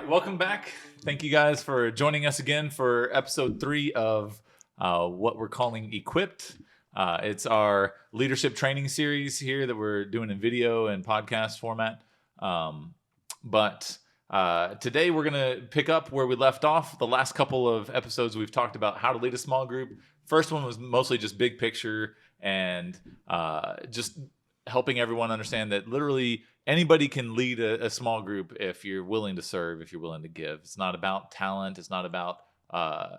welcome back. Thank you guys for joining us again for episode 3 of what we're calling Equipped. It's our leadership training series here that we're doing in video and podcast format. But today we're going to pick up where we left off. The last couple of episodes we've talked about how to lead a small group. First one was mostly just big picture and just helping everyone understand that literally anybody can lead a small group if you're willing to serve, if you're willing to give. It's not about talent. It's not about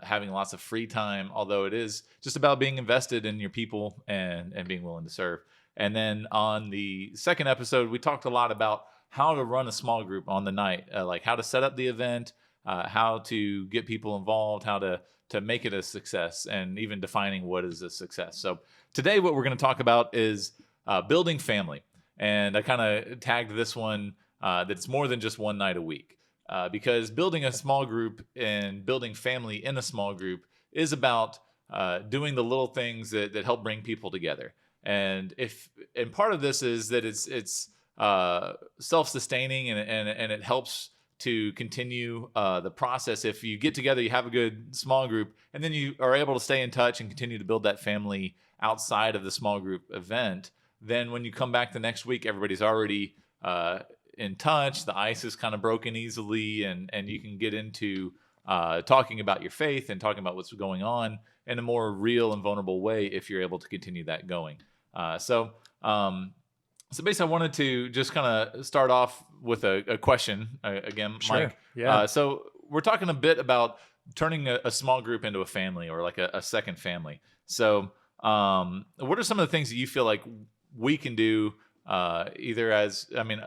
having lots of free time, although it is just about being invested in your people and being willing to serve. And then on the second episode, we talked a lot about how to run a small group on the night, like how to set up the event, how to get people involved, how to make it a success, and even defining what is a success. So today what we're going to talk about is building family. And I kind of tagged this one that it's more than just one night a week. Because building a small group and building family in a small group is about doing the little things that help bring people together. And part of this is that it's self-sustaining and it helps to continue the process. If you get together, you have a good small group, and then you are able to stay in touch and continue to build that family outside of the small group event, then when you come back the next week, everybody's already in touch. The ice is kind of broken easily, and you can get into talking about your faith and talking about what's going on in a more real and vulnerable way if you're able to continue that going. So basically, I wanted to just kind of start off with a question again, Sure. Mike. Yeah. So we're talking a bit about turning a small group into a family, or like a second family. So what are some of the things that you feel like we can do either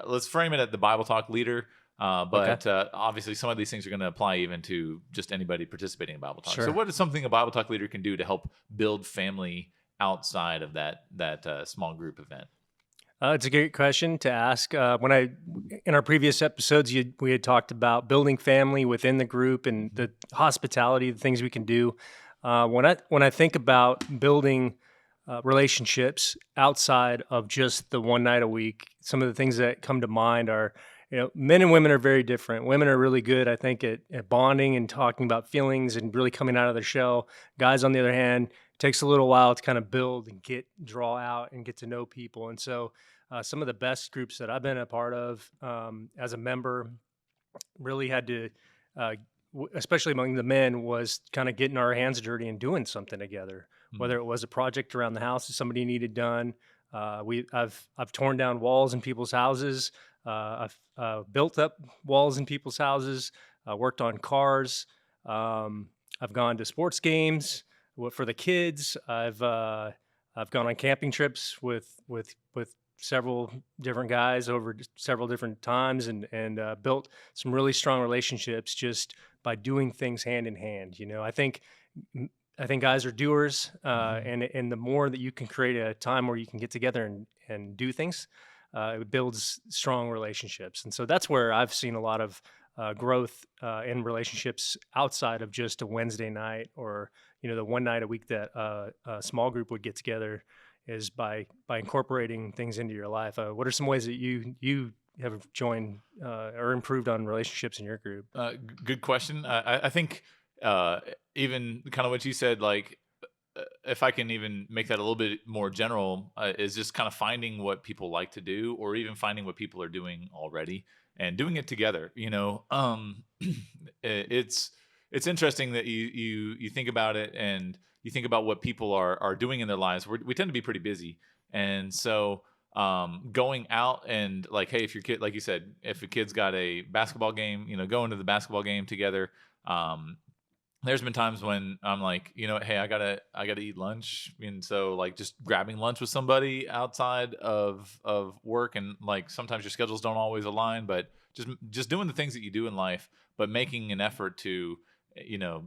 let's frame it at the Bible Talk leader, but obviously some of these things are going to apply even to just anybody participating in Bible Talk. Sure. So what is something a Bible Talk leader can do to help build family outside of that small group event? It's a great question to ask. In our previous episodes, we had talked about building family within the group and the hospitality, the things we can do. When I think about building relationships outside of just the one night a week, some of the things that come to mind are, men and women are very different. Women are really good, I think, at bonding and talking about feelings and really coming out of their shell. Guys, on the other hand, takes a little while to kind of build and draw out and get to know people. And so some of the best groups that I've been a part of as a member really had to, especially among the men, was kind of getting our hands dirty and doing something together. Whether it was a project around the house that somebody needed done. I've torn down walls in people's houses. I've built up walls in people's houses. Worked on cars. I've gone to sports games for the kids. I've gone on camping trips with several different guys over several different times, and built some really strong relationships just by doing things hand in hand. I think guys are doers, and the more that you can create a time where you can get together and do things, it builds strong relationships. And so that's where I've seen a lot of growth in relationships outside of just a Wednesday night or the one night a week that a small group would get together, is by incorporating things into your life. What are some ways that you have joined or improved on relationships in your group? Good question. I think even kind of what you said, like if I can even make that a little bit more general, is just kind of finding what people like to do, or even finding what people are doing already and doing it together. It's interesting that you think about it and you think about what people are doing in their lives. We tend to be pretty busy, and so going out and like, hey, if your kid, like you said, if a kid's got a basketball game, going to the basketball game together. There's been times when I'm like, hey, I gotta eat lunch, and so like just grabbing lunch with somebody outside of work, and like sometimes your schedules don't always align, but just doing the things that you do in life, but making an effort to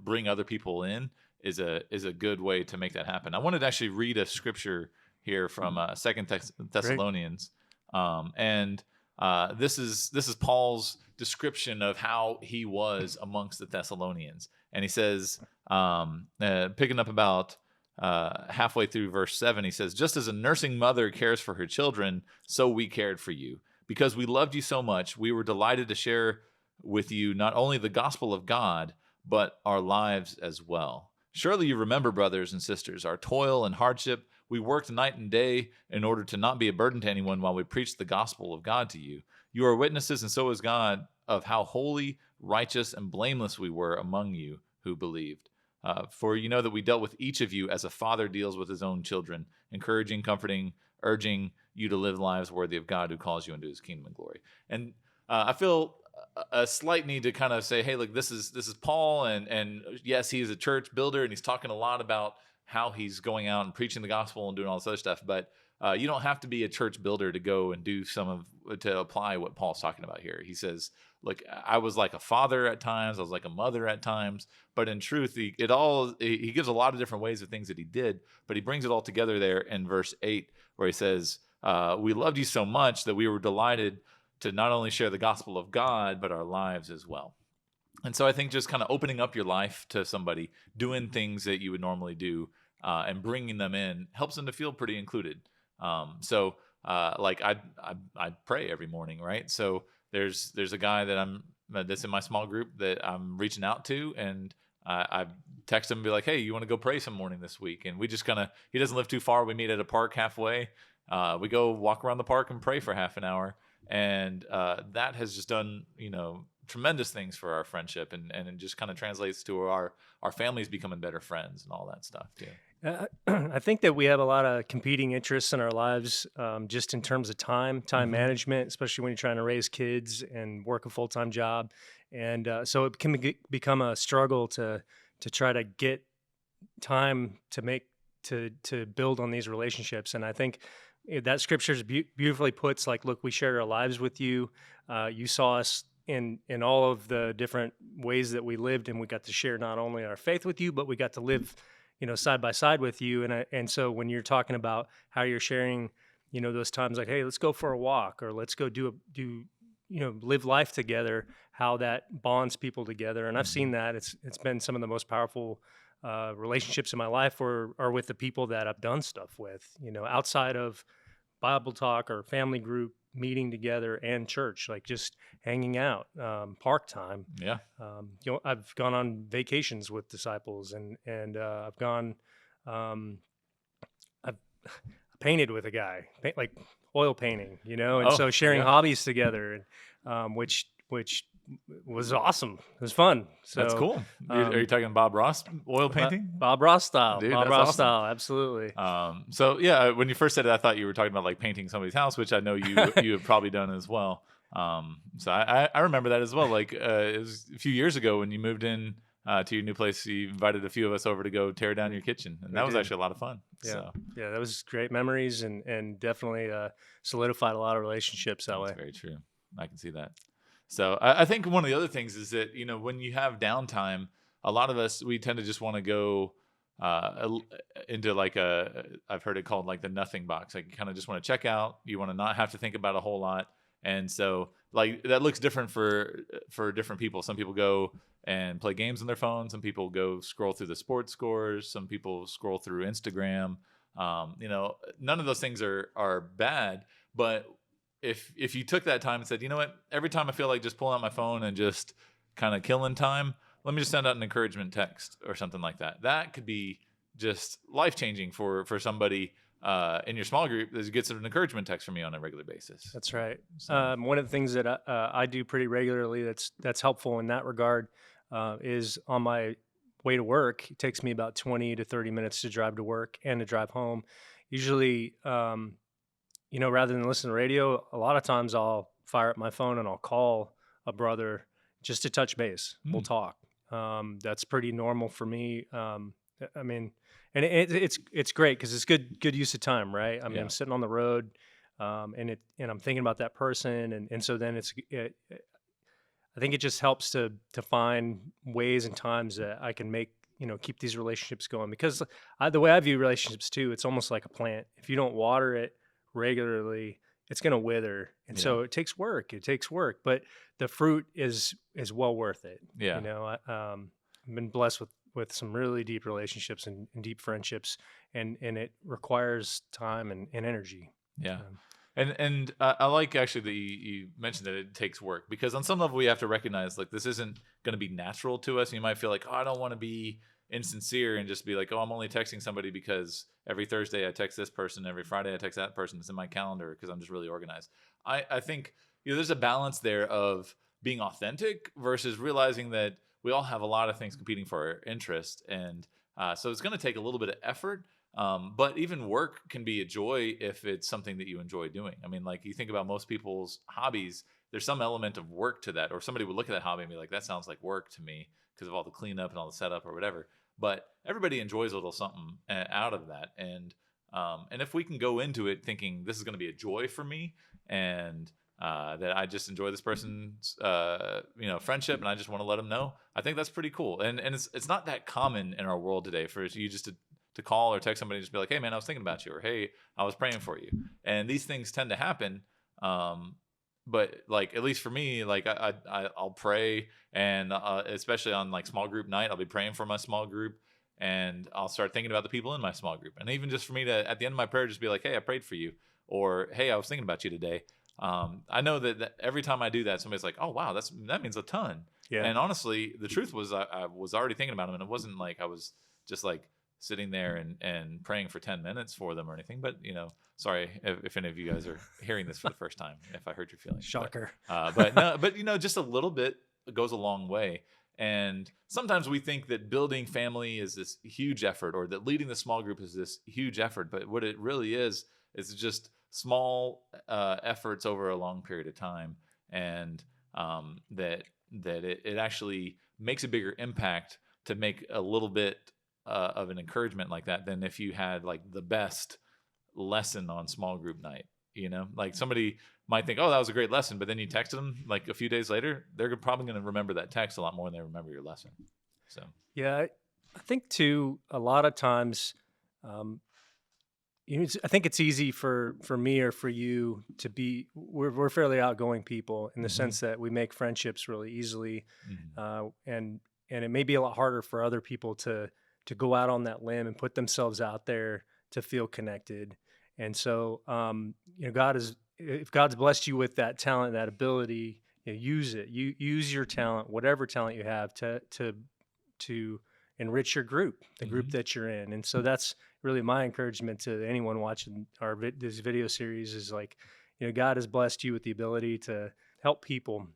bring other people in is a good way to make that happen. I wanted to actually read a scripture here from Second Thessalonians, and this is Paul's description of how he was amongst the Thessalonians. And he says, picking up about halfway through verse 7, he says, just as a nursing mother cares for her children, so we cared for you. Because we loved you so much, we were delighted to share with you not only the gospel of God, but our lives as well. Surely you remember, brothers and sisters, our toil and hardship. We worked night and day in order to not be a burden to anyone while we preached the gospel of God to you. You are witnesses, and so is God, of how holy, righteous, and blameless we were among you who believed. For you know that we dealt with each of you as a father deals with his own children, encouraging, comforting, urging you to live lives worthy of God who calls you into his kingdom and glory. And I feel a slight need to kind of say, hey, look, this is Paul, and yes, he is a church builder, and he's talking a lot about how he's going out and preaching the gospel and doing all this other stuff. But you don't have to be a church builder to go and do to apply what Paul's talking about here. He says, look, I was like a father at times, I was like a mother at times, but in truth, he gives a lot of different ways of things that he did, but he brings it all together there in verse 8, where he says, we loved you so much that we were delighted to not only share the gospel of God, but our lives as well. And so I think just kind of opening up your life to somebody, doing things that you would normally do, and bringing them in helps them to feel pretty included. Like I pray every morning, right? So there's a guy that's in my small group that I'm reaching out to, and I text him and be like, hey, you want to go pray some morning this week? And we just he doesn't live too far. We meet at a park halfway. We go walk around the park and pray for half an hour. And that has just done, tremendous things for our friendship, and it just kind of translates to our families becoming better friends and all that stuff too. I think that we have a lot of competing interests in our lives, just in terms of time management, especially when you're trying to raise kids and work a full-time job. And so it can become a struggle to try to get time to build on these relationships. And I think that scripture beautifully puts, like, look, we shared our lives with you. You saw us in all of the different ways that we lived, and we got to share not only our faith with you, but we got to live, side by side with you. And so when you're talking about how you're sharing, those times like, hey, let's go for a walk, or let's go live life together, how that bonds people together. And I've seen that it's been some of the most powerful relationships in my life are with the people that I've done stuff with, outside of Bible talk or family group, meeting together, and church, like just hanging out, park time. Yeah. I've gone on vacations with disciples, and I've gone, I've painted with a guy, like oil painting, and so sharing hobbies together, and which was awesome. It was fun. So that's cool. Are you talking Bob Ross oil painting? Bob Ross style. Dude, Bob Ross awesome. style, absolutely. So yeah, when you first said it, I thought you were talking about like painting somebody's house, which I know you have probably done as well. So I remember that as well. Like it was a few years ago when you moved in to your new place. You invited a few of us over to go tear down your kitchen, and that was actually a lot of fun. Yeah, so. Yeah, that was great memories, and definitely solidified a lot of relationships that way. That's very true. I can see that. So I think one of the other things is that, when you have downtime, a lot of us, we tend to just want to go into like I've heard it called like the nothing box. Like you kind of just want to check out. You want to not have to think about a whole lot. And so like that looks different for different people. Some people go and play games on their phone. Some people go scroll through the sports scores. Some people scroll through Instagram. None of those things are bad, but if you took that time and said, you know what, every time I feel like just pulling out my phone and just kind of killing time, let me just send out an encouragement text or something like that. That could be just life-changing for somebody in your small group that gets an encouragement text from you on a regular basis. That's right. So. One of the things that I do pretty regularly that's helpful in that regard is on my way to work. It takes me about 20 to 30 minutes to drive to work and to drive home. Usually, rather than listen to radio, a lot of times I'll fire up my phone and I'll call a brother just to touch base. We'll talk. That's pretty normal for me. And it's great because it's good use of time, right? I mean, I'm sitting on the road, and I'm thinking about that person, and so then I think it just helps to find ways and times that I can make, keep these relationships going, because the way I view relationships too, it's almost like a plant. If you don't water it regularly, it's going to wither. And so it takes work, but the fruit is well worth it. Yeah. I've been blessed with some really deep relationships and deep friendships, and it requires time and energy. Yeah. And I like actually that you mentioned that it takes work, because on some level we have to recognize like this isn't going to be natural to us. You might feel like, oh, I don't want to be insincere and just be like, oh, I'm only texting somebody because every Thursday I text this person, every Friday I text that person. It's in my calendar because I'm just really organized. I think there's a balance there of being authentic versus realizing that we all have a lot of things competing for our interest, and so it's going to take a little bit of effort. But even work can be a joy if it's something that you enjoy doing. I mean, like you think about most people's hobbies, there's some element of work to that, or somebody would look at that hobby and be like, that sounds like work to me because of all the cleanup and all the setup or whatever. But everybody enjoys a little something out of that. And if we can go into it thinking this is going to be a joy for me, and that I just enjoy this person's friendship, and I just want to let them know, I think that's pretty cool. And it's not that common in our world today for you just to call or text somebody and just be like, hey man, I was thinking about you, or hey, I was praying for you. And these things tend to happen. But like, at least for me, like I'll pray, and especially on like small group night, I'll be praying for my small group, and I'll start thinking about the people in my small group. And even just for me to, at the end of my prayer, just be like, hey, I prayed for you, or hey, I was thinking about you today. I know that every time I do that, somebody's like, oh wow, that means a ton. Yeah. And honestly, the truth was I was already thinking about them, and it wasn't like I was just like sitting there and praying for 10 minutes for them or anything. But sorry if any of you guys are hearing this for the first time, if I hurt your feelings. Shocker. But no, but just a little bit goes a long way. And sometimes we think that building family is this huge effort, or that leading the small group is this huge effort. But what it really is just small efforts over a long period of time, and that it actually makes a bigger impact to make a little bit of an encouragement like that than if you had like the best lesson on small group night. Like somebody might think, oh, that was a great lesson, but then you texted them like a few days later, they're probably going to remember that text a lot more than they remember your lesson. So yeah, I think too, a lot of times, I think it's easy for me or for you to be, we're fairly outgoing people in the sense that we make friendships really easily. And it may be a lot harder for other people to go out on that limb and put themselves out there to feel connected. And so, if God's blessed you with that talent, that ability, use it. You use your talent, whatever talent you have, to enrich your group, the group that you're in. And so that's really my encouragement to anyone watching this video series is like, God has blessed you with the ability to help people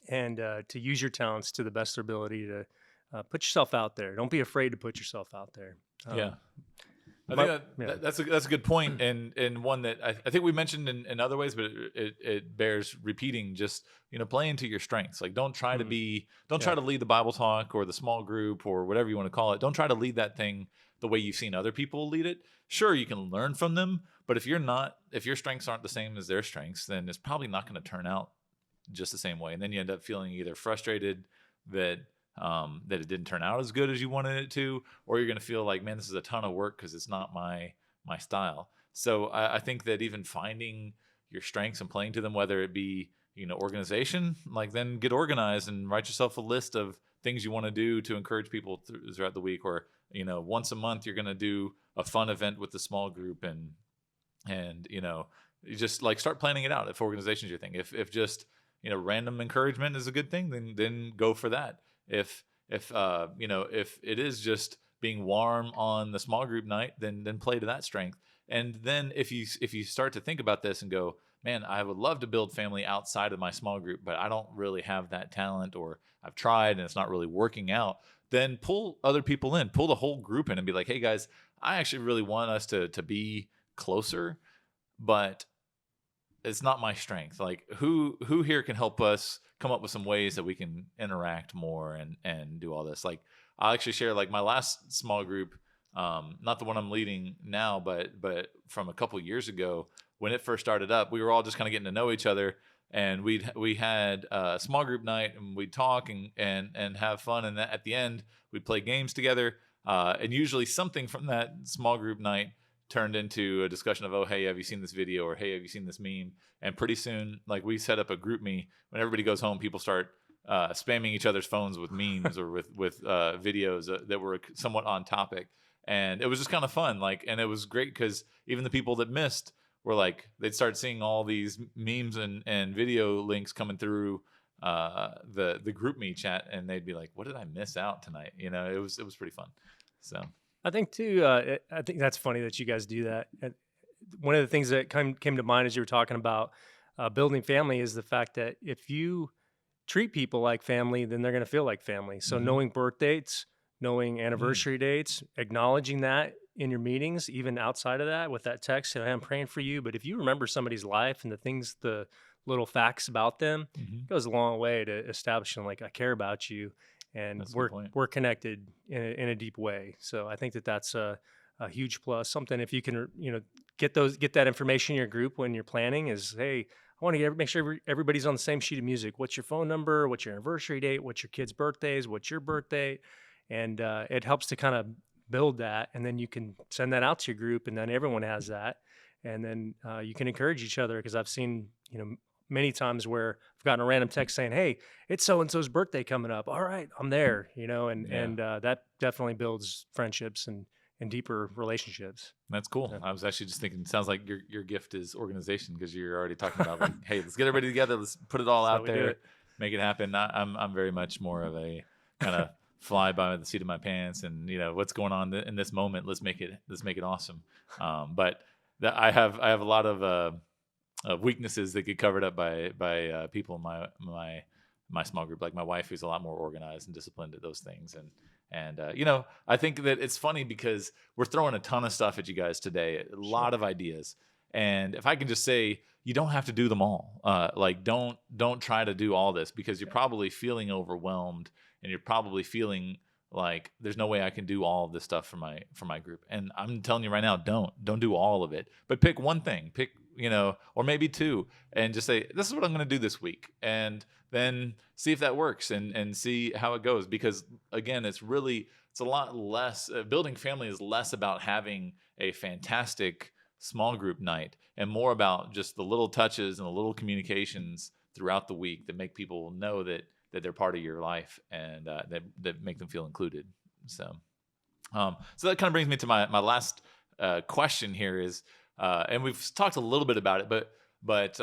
and to use your talents to the best ability to put yourself out there. Don't be afraid to put yourself out there. I think that's a good point, and one that I think we mentioned in other ways, but it bears repeating. Just play into your strengths. Like don't try to try to lead the Bible talk or the small group or whatever you want to call it. Don't try to lead that thing the way you've seen other people lead it. Sure, you can learn from them, but if your strengths aren't the same as their strengths, then it's probably not going to turn out just the same way. And then you end up feeling either frustrated that it didn't turn out as good as you wanted it to, or you're going to feel like, man, this is a ton of work because it's not my style. So I think that even finding your strengths and playing to them, whether it be organization, like then get organized and write yourself a list of things you want to do to encourage people throughout the week, or once a month you're going to do a fun event with the small group, and you just like start planning it out. If organization's your thing, if just random encouragement is a good thing, then go for that. If it is just being warm on the small group night, then play to that strength. And then if you start to think about this and go, man, I would love to build family outside of my small group, but I don't really have that talent, or I've tried and it's not really working out, then pull other people in, pull the whole group in and be like, hey guys, I actually really want us to be closer, but it's not my strength. Like who here can help us come up with some ways that we can interact more and do all this. Like I'll actually share like my last small group, not the one I'm leading now, but from a couple years ago when it first started up, we were all just kind of getting to know each other, and we had a small group night, and we'd talk and have fun. And at the end we'd play games together. And usually something from that small group night turned into a discussion of, oh, hey, have you seen this video? Or, hey, have you seen this meme? And pretty soon, like we set up a group me. When everybody goes home, people start spamming each other's phones with memes or with videos that were somewhat on topic. And it was just kind of fun. Like, and it was great because even the people that missed where like they'd start seeing all these memes and video links coming through the group me chat, and they'd be like, what did I miss out tonight? It was pretty fun. So I think too. I think that's funny that you guys do that. And one of the things that came to mind as you were talking about building family is the fact that if you treat people like family, then they're going to feel like family. So Mhm. knowing birth dates, knowing anniversary dates, acknowledging that in your meetings, even outside of that, with that text, hey, I'm praying for you. But if you remember somebody's life and the little facts about them, Mhm. it goes a long way to establishing like I care about you, and That's a good point. we're connected in a deep way. So I think that's a huge plus. Something if you can get that information in your group when you're planning is, hey, I want to make sure everybody's on the same sheet of music. What's your phone number? What's your anniversary date? What's your kids' birthdays? What's your birthday? And it helps to kind of build that, and then you can send that out to your group, and then everyone has that, and then you can encourage each other. Because I've seen many times where I've gotten a random text saying, "Hey, it's so and so's birthday coming up. All right, I'm there." And Yeah. that definitely builds friendships and deeper relationships. That's cool. Yeah. I was actually just thinking, sounds like your gift is organization, because you're already talking about like, hey, let's get everybody together, let's put it all So out we do there, it. make it happen. I'm very much more of a kind of fly by the seat of my pants, and what's going on in this moment. Let's make it awesome. But I have a lot of weaknesses that get covered up by people in my small group, like my wife, who's a lot more organized and disciplined at those things. And I think that it's funny because we're throwing a ton of stuff at you guys today, a lot of ideas. And if I can just say, you don't have to do them all. Like don't try to do all this, because you're probably feeling overwhelmed, and you're probably feeling like there's no way I can do all of this stuff for my group. And I'm telling you right now, don't do all of it, but pick one thing, or maybe two, and just say, this is what I'm going to do this week, and then see if that works, and see how it goes. Because again, it's a lot less, building family is less about having a fantastic small group night, and more about just the little touches and the little communications throughout the week that make people know that they're part of your life, and that make them feel included. So that kind of brings me to my last question here is, and we've talked a little bit about it, but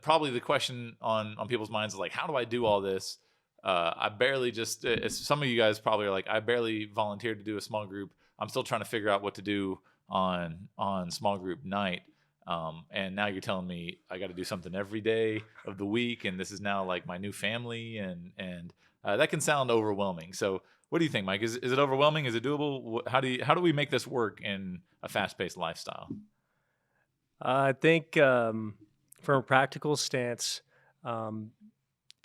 probably the question on people's minds is like, how do I do all this? I barely just, as some of you guys probably are like, I barely volunteered to do a small group. I'm still trying to figure out what to do on small group night. And now you're telling me I got to do something every day of the week, and this is now like my new family, and that can sound overwhelming. So what do you think, Mike? Is it overwhelming? Is it doable? How do we make this work in a fast-paced lifestyle? I think from a practical stance, um,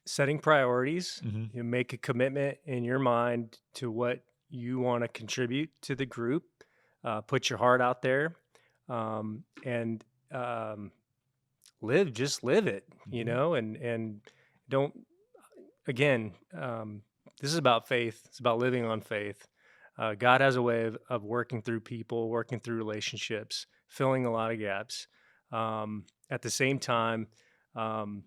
setting priorities, Mm-hmm. you make a commitment in your mind to what you want to contribute to the group, put your heart out there, and just live it, Mm-hmm. and don't, again, this is about faith. It's about living on faith. God has a way of working through people, working through relationships, filling a lot of gaps. At the same time, um,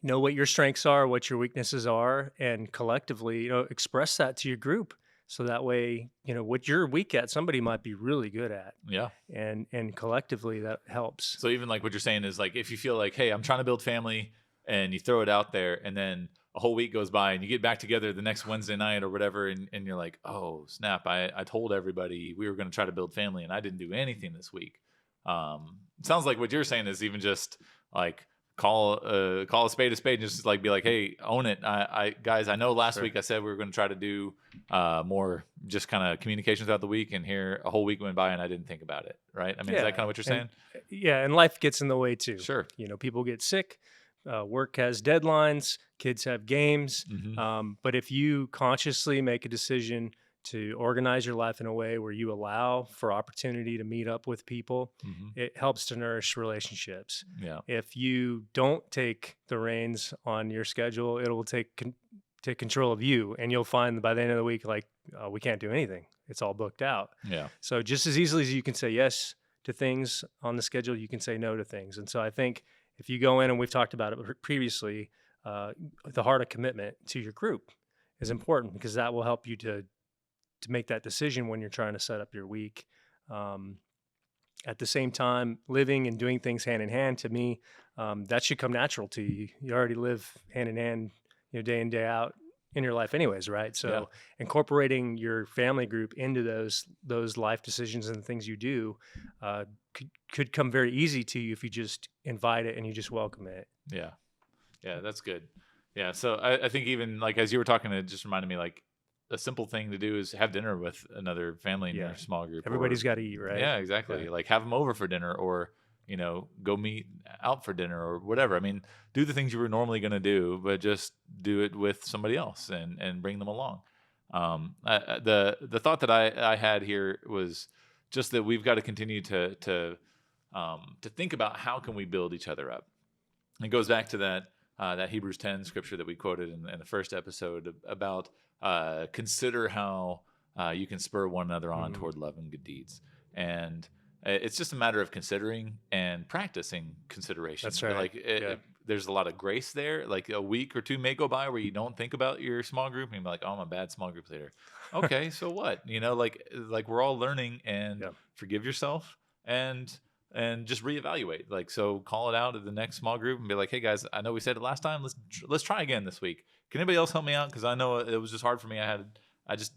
know what your strengths are, what your weaknesses are, and collectively, express that to your group. So that way, what you're weak at, somebody might be really good at, Yeah. and collectively that helps. So even like what you're saying is like, if you feel like, hey, I'm trying to build family, and you throw it out there, and then a whole week goes by, and you get back together the next Wednesday night or whatever, and you're like, oh snap, I told everybody we were going to try to build family, and I didn't do anything this week. It sounds like what you're saying is even just like call a spade, and just like be like, hey, own it. I guys, I know last Sure. week I said we were going to try to do more just kind of communication throughout the week, and here a whole week went by and I didn't think about it. Right? I mean, is that kind of what you're saying? And life gets in the way too. Sure. People get sick. Work has deadlines. Kids have games. Hmm. But if you consciously make a decision to organize your life in a way where you allow for opportunity to meet up with people, Hmm. it helps to nourish relationships. Yeah. If you don't take the reins on your schedule, it will take control of you, and you'll find that by the end of the week, like, we can't do anything. It's all booked out. Yeah. So just as easily as you can say yes to things on the schedule, you can say no to things. And so I think if you go in, and we've talked about it previously, the heart of commitment to your group is important, because that will help you to make that decision when you're trying to set up your week. at the same time, living and doing things hand in hand, to me, that should come natural to you. You already live hand in hand, day in, day out in your life anyways, right? So Yeah. incorporating your family group into those life decisions and things you do could come very easy to you if you just invite it and you just welcome it. Yeah. Yeah, that's good. Yeah. So I think even like as you were talking, it just reminded me like a simple thing to do is have dinner with another family in Yeah. your small group. Everybody's got to eat, right? Yeah, exactly. Yeah. Like have them over for dinner or, go meet out for dinner or whatever. I mean, do the things you were normally going to do, but just do it with somebody else and bring them along. The thought that I had here was just that we've got to continue to think about how can we build each other up. It goes back to that Hebrews 10 scripture that we quoted in the first episode about consider how you can spur one another on toward love and good deeds. And it's just a matter of considering and practicing consideration. That's right. Like there's a lot of grace there. Like a week or two may go by where you don't think about your small group and be like, oh, I'm a bad small group leader. Okay, so what? Like we're all learning, and forgive yourself and just reevaluate. Like, so call it out at the next small group and be like, hey guys, I know we said it last time. Let's try again this week. Can anybody else help me out? Because I know it was just hard for me. I just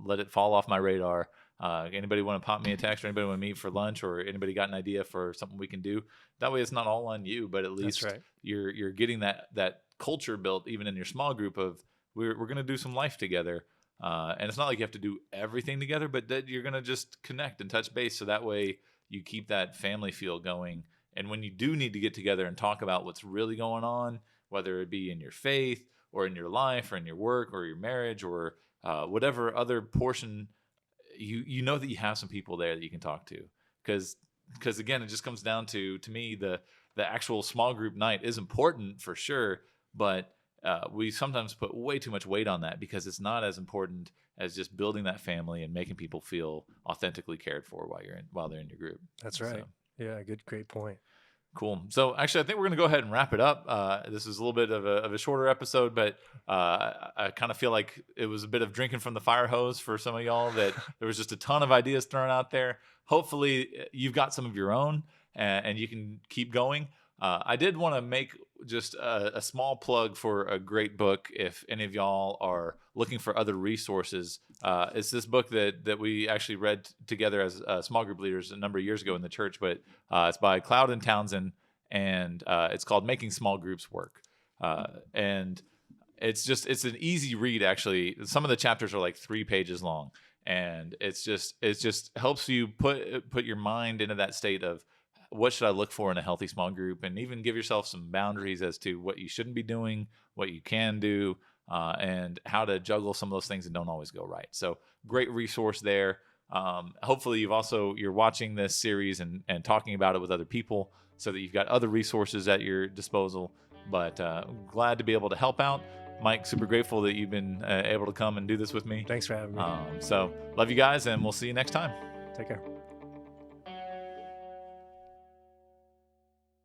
let it fall off my radar. Anybody want to pop me a text, or anybody want to meet for lunch, or anybody got an idea for something we can do? That way it's not all on you, but at least you're getting that culture built even in your small group of we're going to do some life together. And it's not like you have to do everything together, but that you're going to just connect and touch base. So that way you keep that family feel going. And when you do need to get together and talk about what's really going on, whether it be in your faith or in your life or in your work or your marriage or whatever other portion, you know that you have some people there that you can talk to. Because again, it just comes down to me, the actual small group night is important for sure, but we sometimes put way too much weight on that because it's not as important as just building that family and making people feel authentically cared for while they're in your group. That's right. So. Yeah, great point. Cool. So actually, I think we're going to go ahead and wrap it up. This is a little bit of a shorter episode, but I kind of feel like it was a bit of drinking from the fire hose for some of y'all, that there was just a ton of ideas thrown out there. Hopefully you've got some of your own and you can keep going. I did want to make just a small plug for a great book if any of y'all are looking for other resources. It's this book that we actually read together as small group leaders a number of years ago in the church, but it's by Cloud and Townsend, and it's called Making Small Groups Work. And it's an easy read, actually. Some of the chapters are like 3 pages long, and it just helps you put your mind into that state of, what should I look for in a healthy small group, and even give yourself some boundaries as to what you shouldn't be doing, what you can do, and how to juggle some of those things that don't always go right. So great resource there. Hopefully you're watching this series and talking about it with other people so that you've got other resources at your disposal. But glad to be able to help out. Mike, super grateful that you've been able to come and do this with me. Thanks for having me. So love you guys, and we'll see you next time. Take care.